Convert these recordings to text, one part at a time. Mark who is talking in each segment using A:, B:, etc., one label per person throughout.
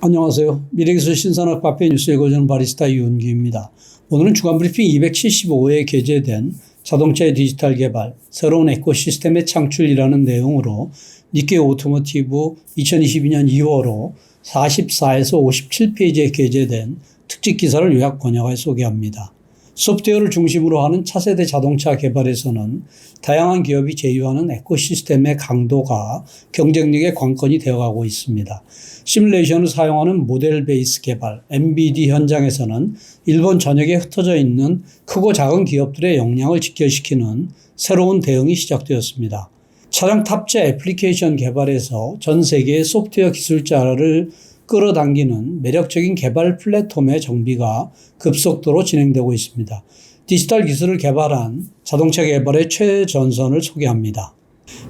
A: 안녕하세요. 미래기술 신산업 카페 뉴스 읽어주는 바리스타 이윤기입니다. 오늘은 주간브리핑 275회에 게재된 자동차의 디지털 개발, 새로운 에코시스템의 창출이라는 내용으로 니케이 오토모티브 2022년 2월호 44에서 57페이지에 게재된 특집 기사를 요약 번역해 소개합니다. 소프트웨어를 중심으로 하는 차세대 자동차 개발에서는 다양한 기업이 제휴하는 에코시스템의 강도가 경쟁력의 관건이 되어가고 있습니다. 시뮬레이션을 사용하는 모델 베이스 개발, MBD 현장에서는 일본 전역에 흩어져 있는 크고 작은 기업들의 역량을 직결시키는 새로운 대응이 시작되었습니다. 차량 탑재 애플리케이션 개발에서 전 세계의 소프트웨어 기술자를 끌어당기는 매력적인 개발 플랫폼의 정비가 급속도로 진행되고 있습니다. 디지털 기술을 개발한 자동차 개발의 최전선을 소개합니다.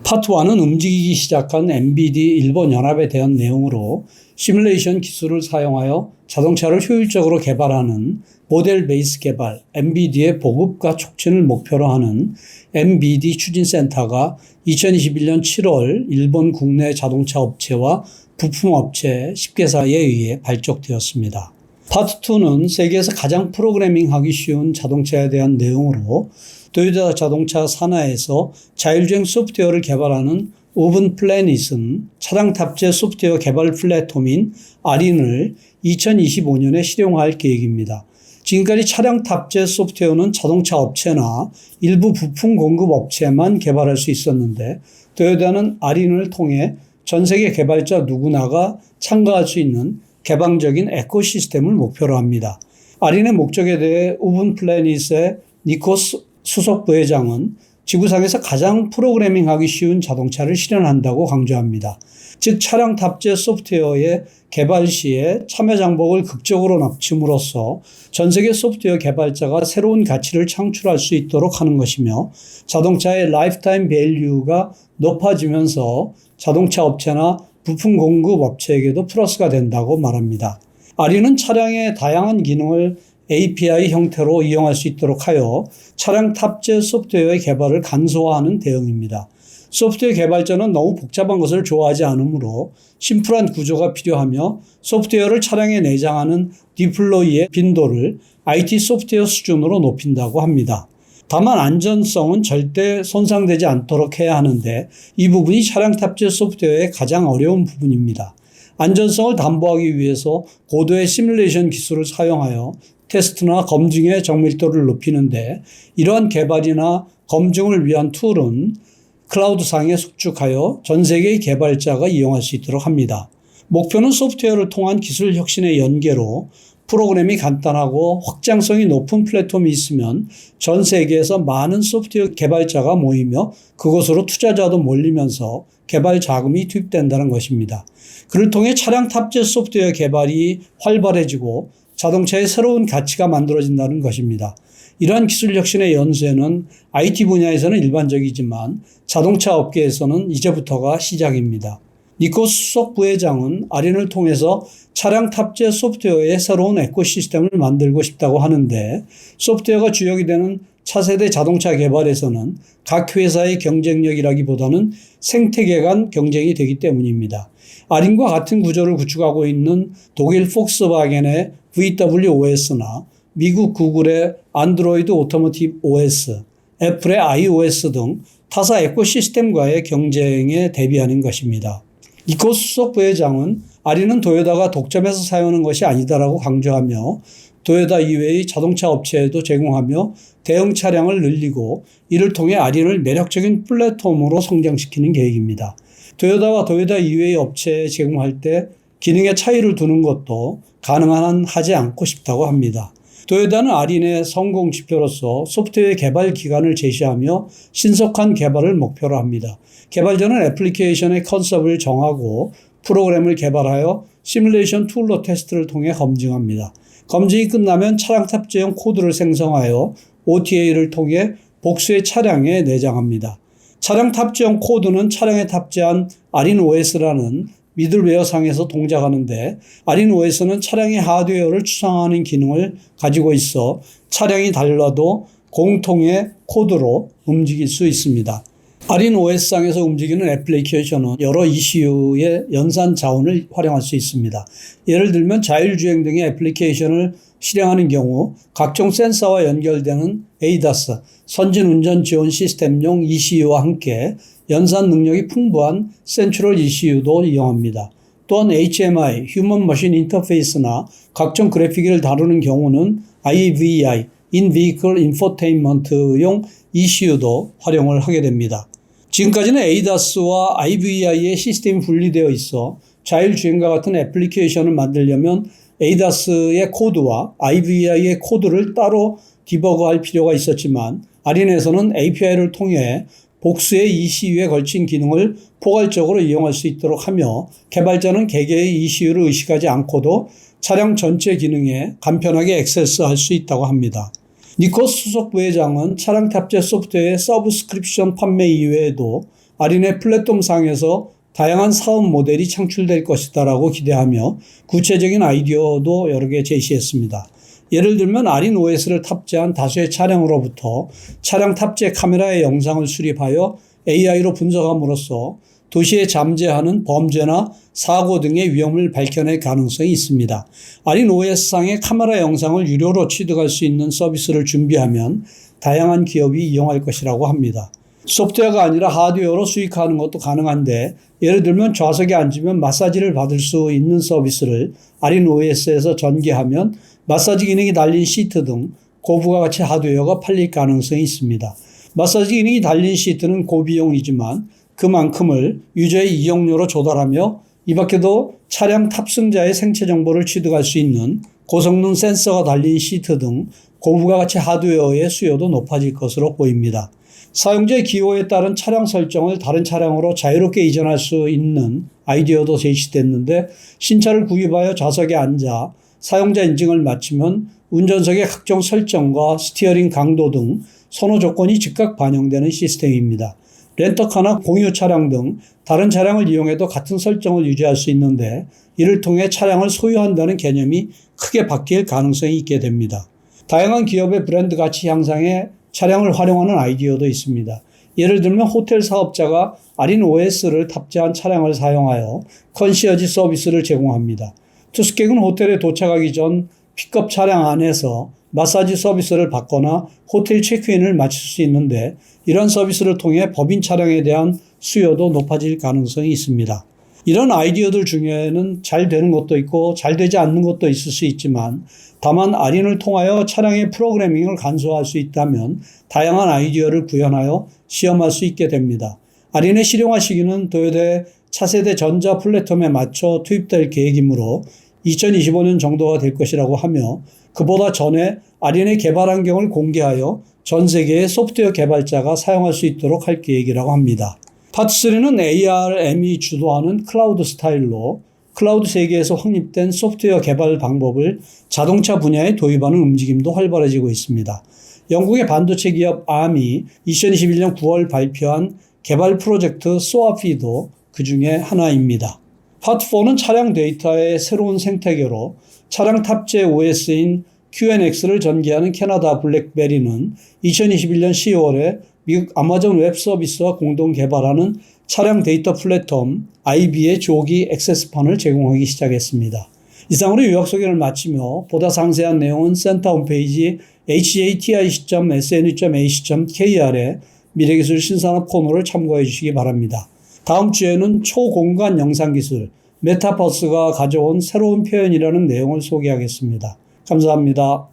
A: 파트 1은 움직이기 시작한 MBD 일본 연합에 대한 내용으로 시뮬레이션 기술을 사용하여 자동차를 효율적으로 개발하는 모델 베이스 개발 MBD의 보급과 촉진을 목표로 하는 MBD 추진센터가 2021년 7월 일본 국내 자동차 업체와 부품업체 10개사에 의해 발족되었습니다. 파트 2는 세계에서 가장 프로그래밍하기 쉬운 자동차에 대한 내용으로 도요타 자동차 산하에서 자율주행 소프트웨어를 개발하는 오븐 플래닛은 차량 탑재 소프트웨어 개발 플랫폼인 아린을 2025년에 실용화할 계획입니다. 지금까지 차량 탑재 소프트웨어는 자동차 업체나 일부 부품 공급 업체만 개발할 수 있었는데 도요타는 아린을 통해 전 세계 개발자 누구나가 참가할 수 있는 개방적인 에코시스템을 목표로 합니다. 아린의 목적에 대해 오븐 플래닛의 니코스 수석 부회장은 지구상에서 가장 프로그래밍하기 쉬운 자동차를 실현한다고 강조합니다. 즉 차량 탑재 소프트웨어의 개발 시에 참여 장벽을 극적으로 낮춤으로써 전 세계 소프트웨어 개발자가 새로운 가치를 창출할 수 있도록 하는 것이며 자동차의 라이프타임 밸류가 높아지면서 자동차 업체나 부품 공급 업체에게도 플러스가 된다고 말합니다. 아린은 차량의 다양한 기능을 API 형태로 이용할 수 있도록 하여 차량 탑재 소프트웨어의 개발을 간소화하는 대응입니다. 소프트웨어 개발자는 너무 복잡한 것을 좋아하지 않으므로 심플한 구조가 필요하며 소프트웨어를 차량에 내장하는 디플로이의 빈도를 IT 소프트웨어 수준으로 높인다고 합니다. 다만 안전성은 절대 손상되지 않도록 해야 하는데 이 부분이 차량 탑재 소프트웨어의 가장 어려운 부분입니다. 안전성을 담보하기 위해서 고도의 시뮬레이션 기술을 사용하여 테스트나 검증의 정밀도를 높이는데 이러한 개발이나 검증을 위한 툴은 클라우드상에 숙축하여 전 세계의 개발자가 이용할 수 있도록 합니다. 목표는 소프트웨어를 통한 기술 혁신의 연계로 프로그램이 간단하고 확장성이 높은 플랫폼이 있으면 전 세계에서 많은 소프트웨어 개발자가 모이며 그곳으로 투자자도 몰리면서 개발 자금이 투입된다는 것입니다. 그를 통해 차량 탑재 소프트웨어 개발이 활발해지고 자동차의 새로운 가치가 만들어진다는 것입니다. 이러한 기술 혁신의 연쇄는 IT 분야에서는 일반적이지만 자동차 업계에서는 이제부터가 시작입니다. 니코스 수석 부회장은 아린을 통해서 차량 탑재 소프트웨어의 새로운 에코시스템을 만들고 싶다고 하는데 소프트웨어가 주역이 되는 차세대 자동차 개발에서는 각 회사의 경쟁력이라기보다는 생태계 간 경쟁이 되기 때문입니다. 아린과 같은 구조를 구축하고 있는 독일 폭스바겐의 VWOS나 미국 구글의 안드로이드 오토모티브 OS, 애플의 iOS 등 타사 에코시스템과의 경쟁에 대비하는 것입니다. 니코스 수석 부회장은 아린은 도요타가 독점해서 사용하는 것이 아니다라고 강조하며 도요타 이외의 자동차 업체에도 제공하며 대형 차량을 늘리고 이를 통해 아린을 매력적인 플랫폼으로 성장시키는 계획입니다. 도요타와 도요타 이외의 업체에 제공할 때 기능의 차이를 두는 것도 가능한 하지 않고 싶다고 합니다. 도요타는 아린의 성공 지표로서 소프트웨어 개발 기간을 제시하며 신속한 개발을 목표로 합니다. 개발자는 애플리케이션의 컨셉을 정하고 프로그램을 개발하여 시뮬레이션 툴로 테스트를 통해 검증합니다. 검증이 끝나면 차량 탑재용 코드를 생성하여 OTA를 통해 복수의 차량에 내장합니다. 차량 탑재용 코드는 차량에 탑재한 아린 OS라는 미들웨어 상에서 동작하는데 아린 OS는 차량의 하드웨어를 추상화하는 기능을 가지고 있어 차량이 달라도 공통의 코드로 움직일 수 있습니다. 아린 OS상에서 움직이는 애플리케이션은 여러 ECU의 연산 자원을 활용할 수 있습니다. 예를 들면 자율주행 등의 애플리케이션을 실행하는 경우 각종 센서와 연결되는 ADAS, 선진운전 지원 시스템용 ECU와 함께 연산 능력이 풍부한 센트럴 ECU도 이용합니다. 또한 HMI, 휴먼 머신 인터페이스나 각종 그래픽을 다루는 경우는 IVI, In-Vehicle Infotainment용 ECU도 활용을 하게 됩니다. 지금까지는 ADAS와 IVI의 시스템이 분리되어 있어 자율주행과 같은 애플리케이션을 만들려면 ADAS의 코드와 IVI의 코드를 따로 디버그할 필요가 있었지만 아린에서는 API를 통해 복수의 ECU에 걸친 기능을 포괄적으로 이용할 수 있도록 하며 개발자는 개개의 ECU를 의식하지 않고도 차량 전체 기능에 간편하게 액세스할 수 있다고 합니다. 니코스 수석 부회장은 차량 탑재 소프트웨어의 서브스크립션 판매 이외에도 아린의 플랫폼상에서 다양한 사업 모델이 창출될 것이다라고 기대하며 구체적인 아이디어도 여러 개 제시했습니다. 예를 들면 아린 OS를 탑재한 다수의 차량으로부터 차량 탑재 카메라의 영상을 수립하여 AI로 분석함으로써 도시에 잠재하는 범죄나 사고 등의 위험을 밝혀낼 가능성이 있습니다. 아린 OS상의 카메라 영상을 유료로 취득할 수 있는 서비스를 준비하면 다양한 기업이 이용할 것이라고 합니다. 소프트웨어가 아니라 하드웨어로 수익화하는 것도 가능한데 예를 들면 좌석에 앉으면 마사지를 받을 수 있는 서비스를 아린 OS에서 전개하면 마사지 기능이 달린 시트 등 고부가가치 하드웨어가 팔릴 가능성이 있습니다. 마사지 기능이 달린 시트는 고비용이지만 그만큼을 유저의 이용료로 조달하며 이 밖에도 차량 탑승자의 생체 정보를 취득할 수 있는 고성능 센서가 달린 시트 등 고부가가치 하드웨어의 수요도 높아질 것으로 보입니다. 사용자의 기호에 따른 차량 설정을 다른 차량으로 자유롭게 이전할 수 있는 아이디어도 제시됐는데 신차를 구입하여 좌석에 앉아 사용자 인증을 마치면 운전석의 각종 설정과 스티어링 강도 등 선호 조건이 즉각 반영되는 시스템입니다. 렌터카나 공유 차량 등 다른 차량을 이용해도 같은 설정을 유지할 수 있는데 이를 통해 차량을 소유한다는 개념이 크게 바뀔 가능성이 있게 됩니다. 다양한 기업의 브랜드 가치 향상에 차량을 활용하는 아이디어도 있습니다. 예를 들면 호텔 사업자가 아린 OS를 탑재한 차량을 사용하여 컨시어지 서비스를 제공합니다. 투숙객은 호텔에 도착하기 전 픽업 차량 안에서 마사지 서비스를 받거나 호텔 체크인을 마칠 수 있는데 이런 서비스를 통해 법인 차량에 대한 수요도 높아질 가능성이 있습니다. 이런 아이디어들 중에는 잘 되는 것도 있고 잘 되지 않는 것도 있을 수 있지만 다만 아린을 통하여 차량의 프로그래밍을 간소화할 수 있다면 다양한 아이디어를 구현하여 시험할 수 있게 됩니다. 아린의 실용화 시기는 도요타의 차세대 전자 플랫폼에 맞춰 투입될 계획이므로 2025년 정도가 될 것이라고 하며 그보다 전에 아린의 개발 환경을 공개하여 전 세계의 소프트웨어 개발자가 사용할 수 있도록 할 계획이라고 합니다. 파트 3는 ARM이 주도하는 클라우드 스타일로 클라우드 세계에서 확립된 소프트웨어 개발 방법을 자동차 분야에 도입하는 움직임도 활발해지고 있습니다. 영국의 반도체 기업 Arm이 2021년 9월 발표한 개발 프로젝트 소아피도 그 중에 하나입니다. 파트 4는 차량 데이터의 새로운 생태계로 차량 탑재 OS인 QNX를 전개하는 캐나다 블랙베리는 2021년 10월에 미국 아마존 웹 서비스와 공동 개발하는 차량 데이터 플랫폼 IB의 조기 액세스판을 제공하기 시작했습니다. 이상으로 요약 소개를 마치며 보다 상세한 내용은 센터 홈페이지 hati.sne.ac.kr의 미래기술 신산업 코너를 참고해 주시기 바랍니다. 다음 주에는 초공간 영상기술 메타버스가 가져온 새로운 표현이라는 내용을 소개하겠습니다. 감사합니다.